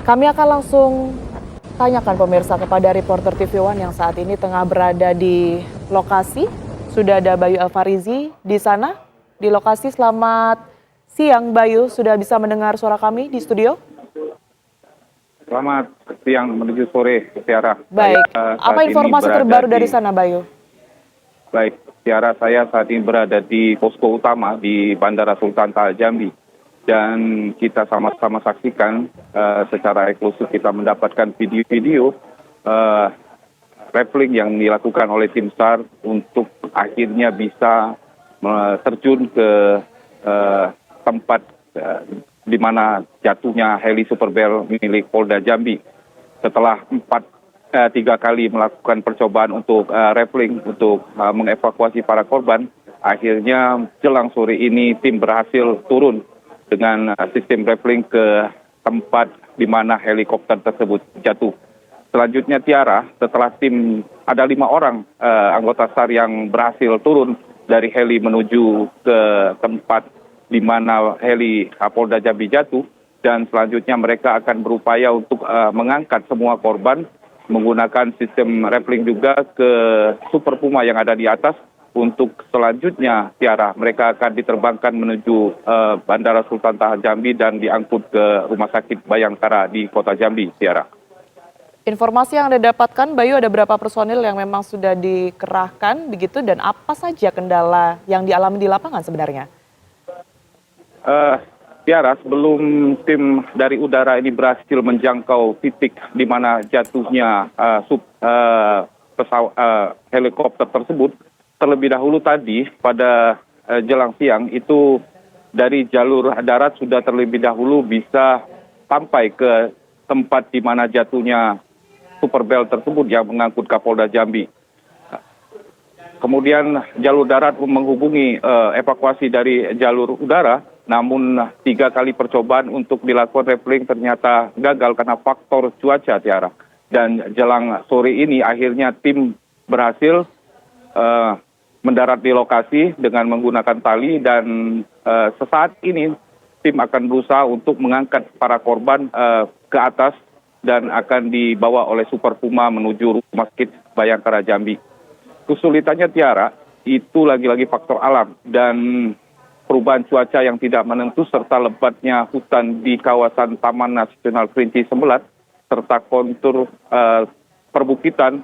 Kami akan langsung tanyakan pemirsa kepada reporter TV One yang saat ini tengah berada di lokasi. Sudah ada Bayu Alfarizi di sana, di lokasi. Selamat siang Bayu, sudah bisa mendengar suara kami di studio? Selamat siang menuju sore, Tiara. Baik, apa informasi terbaru dari sana Bayu? Baik, Tiara, saya saat ini berada di posko utama di Bandara Sultan Toha Jambi. Dan kita sama-sama saksikan secara eksklusif kita mendapatkan video-video rappelling yang dilakukan oleh tim SAR untuk akhirnya bisa terjun ke tempat di mana jatuhnya heli Super Bell milik Polda Jambi. Setelah 3 kali melakukan percobaan untuk rappelling untuk mengevakuasi para korban, akhirnya jelang sore ini tim berhasil turun dengan sistem rappelling ke tempat di mana helikopter tersebut jatuh. Selanjutnya Tiara, setelah tim ada 5 orang anggota SAR yang berhasil turun dari heli menuju ke tempat di mana heli Polda Jambi jatuh, dan selanjutnya mereka akan berupaya untuk mengangkat semua korban menggunakan sistem rappelling juga ke Super Puma yang ada di atas. Untuk selanjutnya, Tiara, mereka akan diterbangkan menuju Bandara Sultan Toha Jambi dan diangkut ke Rumah Sakit Bayangkara di Kota Jambi, Tiara. Informasi yang Anda dapatkan, Bayu, ada berapa personil yang memang sudah dikerahkan begitu dan apa saja kendala yang dialami di lapangan sebenarnya? Tiara, sebelum tim dari udara ini berhasil menjangkau titik di mana jatuhnya helikopter tersebut, terlebih dahulu tadi pada jelang siang itu dari jalur darat sudah terlebih dahulu bisa sampai ke tempat di mana jatuhnya Super Bell tersebut yang mengangkut Kapolda Jambi. Kemudian jalur darat menghubungi evakuasi dari jalur udara, namun 3 kali percobaan untuk dilakukan rappelling ternyata gagal karena faktor cuaca, Tiara. Dan jelang sore ini akhirnya tim berhasil mendarat di lokasi dengan menggunakan tali, dan sesaat ini tim akan berusaha untuk mengangkat para korban ke atas dan akan dibawa oleh Super Puma menuju Rumah Sakit Bayangkara Jambi. Kesulitannya, Tiara, itu lagi-lagi faktor alam dan perubahan cuaca yang tidak menentu serta lebatnya hutan di kawasan Taman Nasional Kerinci Sembelat serta kontur perbukitan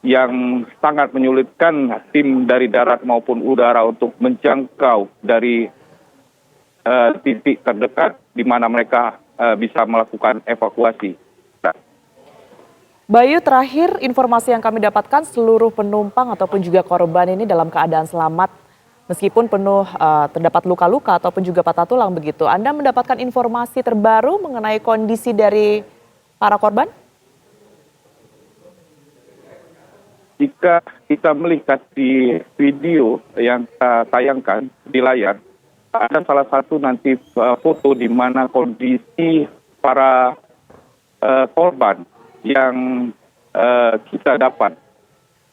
yang sangat menyulitkan tim dari darat maupun udara untuk menjangkau dari titik terdekat di mana mereka bisa melakukan evakuasi. Bayu, terakhir informasi yang kami dapatkan seluruh penumpang ataupun juga korban ini dalam keadaan selamat meskipun penuh terdapat luka-luka ataupun juga patah tulang begitu. Anda mendapatkan informasi terbaru mengenai kondisi dari para korban? Jika kita melihat di video yang kita tayangkan di layar, ada salah satu nanti foto di mana kondisi para korban yang kita dapat.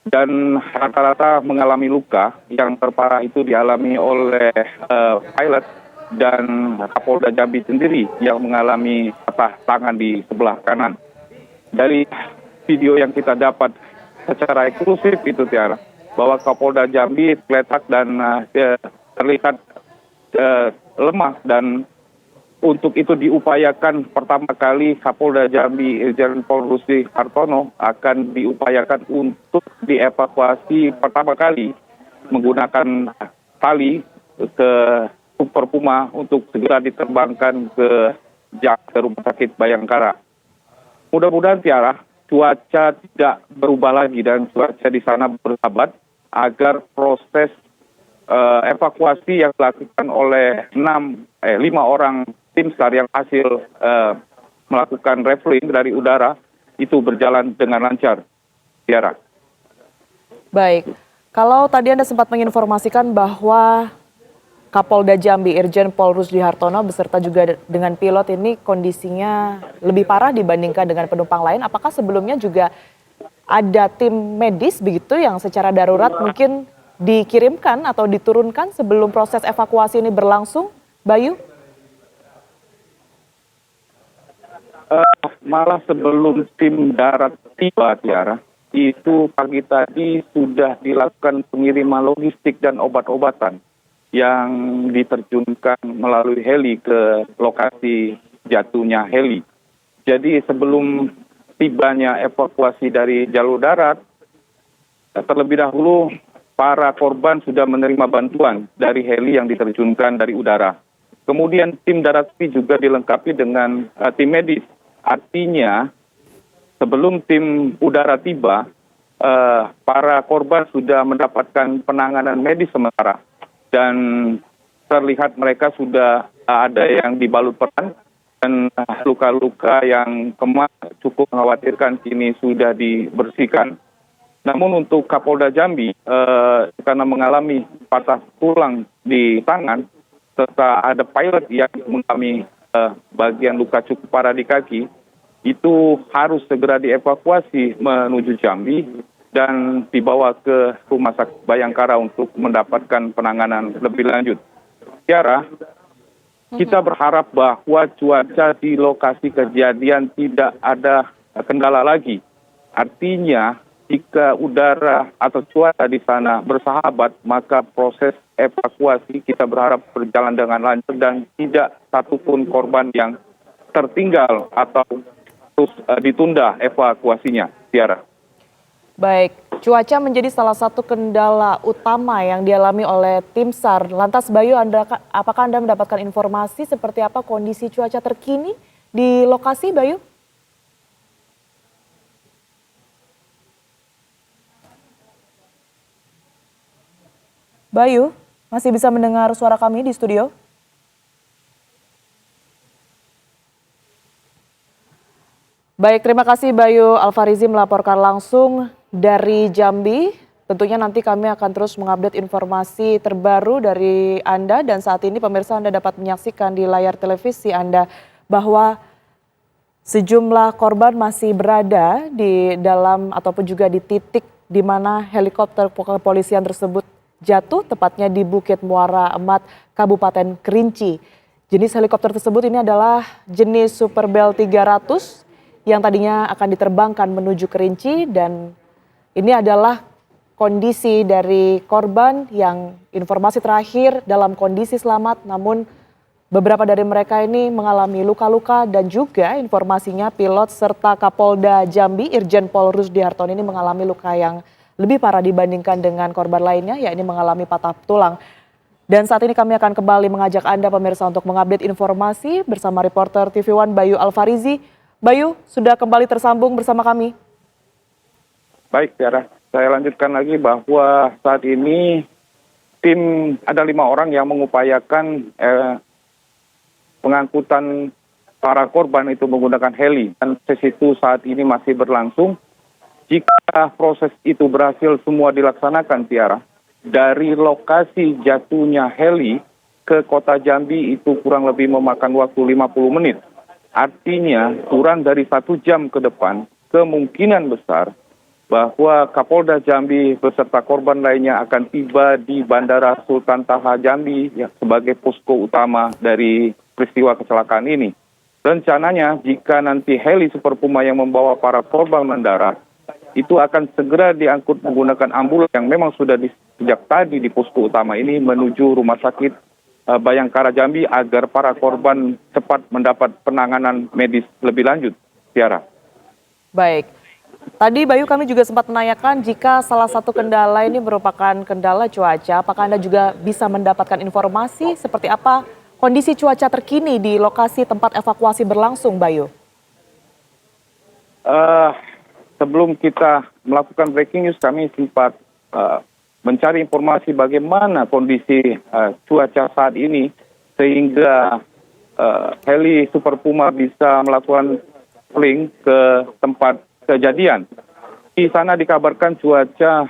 Dan rata-rata mengalami luka, yang terparah itu dialami oleh pilot dan Kapolda Jambi sendiri yang mengalami patah tangan di sebelah kanan. Dari video yang kita dapat secara eksklusif itu, Tiara, bahwa Kapolda Jambi terletak dan terlihat lemah, dan untuk itu diupayakan pertama kali Kapolda Jambi Irjen Pol Rusdi Hartono akan diupayakan untuk dievakuasi pertama kali menggunakan tali ke Super Puma untuk segera diterbangkan ke Rumah Sakit Bayangkara. Mudah-mudahan, Tiara, cuaca tidak berubah lagi dan cuaca di sana bersahabat agar proses evakuasi yang dilakukan oleh 5 orang tim SAR yang hasil melakukan rappelling dari udara itu berjalan dengan lancar, Tiara. Baik, kalau tadi Anda sempat menginformasikan bahwa Kapolda Jambi Irjen Pol Rusdi Hartono beserta juga dengan pilot ini kondisinya lebih parah dibandingkan dengan penumpang lain. Apakah sebelumnya juga ada tim medis begitu yang secara darurat mungkin dikirimkan atau diturunkan sebelum proses evakuasi ini berlangsung, Bayu? malah sebelum tim darat tiba, Tiara, itu pagi tadi sudah dilakukan pengiriman logistik dan obat-obatan yang diterjunkan melalui heli ke lokasi jatuhnya heli. Jadi sebelum tibanya evakuasi dari jalur darat, terlebih dahulu para korban sudah menerima bantuan dari heli yang diterjunkan dari udara. Kemudian tim darat juga dilengkapi dengan tim medis. Artinya sebelum tim udara tiba, para korban sudah mendapatkan penanganan medis sementara. Dan terlihat mereka sudah ada yang dibalut perban dan luka-luka yang cukup mengkhawatirkan kini sudah dibersihkan. Namun untuk Kapolda Jambi, karena mengalami patah tulang di tangan, serta ada pilot yang mengalami bagian luka cukup parah di kaki, itu harus segera dievakuasi menuju Jambi dan dibawa ke Rumah Sakit Bayangkara untuk mendapatkan penanganan lebih lanjut. Tiara, kita berharap bahwa cuaca di lokasi kejadian tidak ada kendala lagi. Artinya, jika udara atau cuaca di sana bersahabat, maka proses evakuasi kita berharap berjalan dengan lancar dan tidak satupun korban yang tertinggal atau terus ditunda evakuasinya, Tiara. Baik, cuaca menjadi salah satu kendala utama yang dialami oleh tim SAR. Lantas Bayu, apakah Anda mendapatkan informasi seperti apa kondisi cuaca terkini di lokasi, Bayu? Bayu, masih bisa mendengar suara kami di studio? Baik, terima kasih Bayu Alfarizi melaporkan langsung dari Jambi. Tentunya nanti kami akan terus mengupdate informasi terbaru dari Anda dan saat ini pemirsa Anda dapat menyaksikan di layar televisi Anda bahwa sejumlah korban masih berada di dalam ataupun juga di titik di mana helikopter kepolisian tersebut jatuh, tepatnya di Bukit Muara Emat, Kabupaten Kerinci. Jenis helikopter tersebut ini adalah jenis Super Bell 300 yang tadinya akan diterbangkan menuju Kerinci dan ini adalah kondisi dari korban yang informasi terakhir dalam kondisi selamat, namun beberapa dari mereka ini mengalami luka-luka dan juga informasinya pilot serta Kapolda Jambi Irjen Pol Rusdi Hartono ini mengalami luka yang lebih parah dibandingkan dengan korban lainnya, yakni mengalami patah tulang. Dan saat ini kami akan kembali mengajak Anda pemirsa untuk mengupdate informasi bersama reporter TV One Bayu Alfarizi. Bayu, sudah kembali tersambung bersama kami. Baik, Tiara. Saya lanjutkan lagi bahwa saat ini ada 5 orang yang mengupayakan pengangkutan para korban itu menggunakan heli. Dan proses itu saat ini masih berlangsung. Jika proses itu berhasil semua dilaksanakan, Tiara, dari lokasi jatuhnya heli ke kota Jambi itu kurang lebih memakan waktu 50 menit. Artinya kurang dari 1 jam ke depan kemungkinan besar bahwa Kapolda Jambi beserta korban lainnya akan tiba di Bandara Sultan Taha Jambi sebagai posko utama dari peristiwa kecelakaan ini. Rencananya jika nanti heli Super Puma yang membawa para korban mendarat, itu akan segera diangkut menggunakan ambulans yang memang sudah sejak tadi di posko utama ini menuju Rumah Sakit Bayangkara Jambi agar para korban cepat mendapat penanganan medis lebih lanjut, Tiara. Baik, tadi Bayu kami juga sempat menanyakan jika salah satu kendala ini merupakan kendala cuaca, apakah Anda juga bisa mendapatkan informasi seperti apa kondisi cuaca terkini di lokasi tempat evakuasi berlangsung, Bayu? Sebelum kita melakukan breaking news, kami sempat mencari informasi bagaimana kondisi cuaca saat ini sehingga heli Super Puma bisa melakukan flying ke tempat kejadian. Di sana dikabarkan cuaca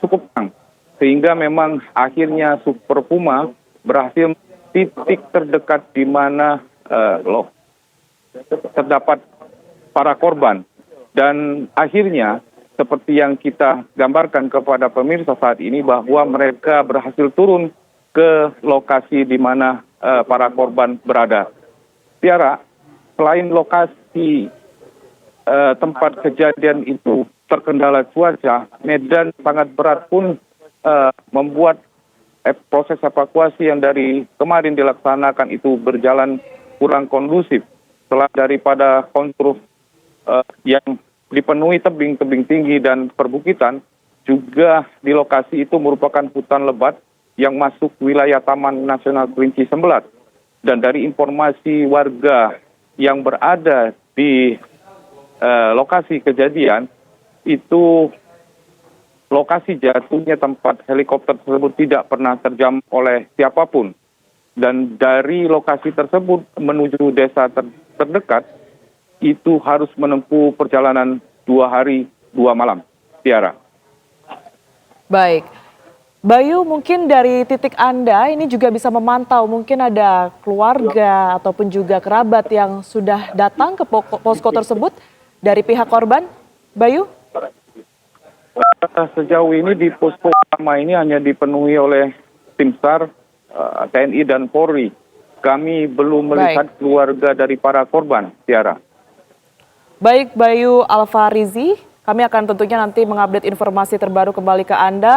cukup terang sehingga memang akhirnya Super Puma berhasil titik terdekat di mana terdapat para korban dan akhirnya seperti yang kita gambarkan kepada pemirsa saat ini bahwa mereka berhasil turun ke lokasi di mana para korban berada. Tiara, selain lokasi lokasi tempat kejadian itu terkendala cuaca, medan sangat berat pun membuat proses evakuasi yang dari kemarin dilaksanakan itu berjalan kurang kondusif. Setelah daripada konstruk yang dipenuhi tebing-tebing tinggi dan perbukitan, juga di lokasi itu merupakan hutan lebat yang masuk wilayah Taman Nasional Kerinci Sembelat. Dan dari informasi warga yang berada di lokasi kejadian, itu lokasi jatuhnya tempat helikopter tersebut tidak pernah terjamah oleh siapapun. Dan dari lokasi tersebut menuju desa terdekat, itu harus menempuh perjalanan 2 hari 2 malam. Tiara. Baik. Bayu, mungkin dari titik Anda ini juga bisa memantau, mungkin ada keluarga ataupun juga kerabat yang sudah datang ke posko tersebut dari pihak korban. Bayu? Sejauh ini di posko utama ini hanya dipenuhi oleh tim SAR, TNI dan Polri. Kami belum melihat keluarga dari para korban, Tiara. Baik, Bayu Alfarizi, kami akan tentunya nanti mengupdate informasi terbaru kembali ke Anda.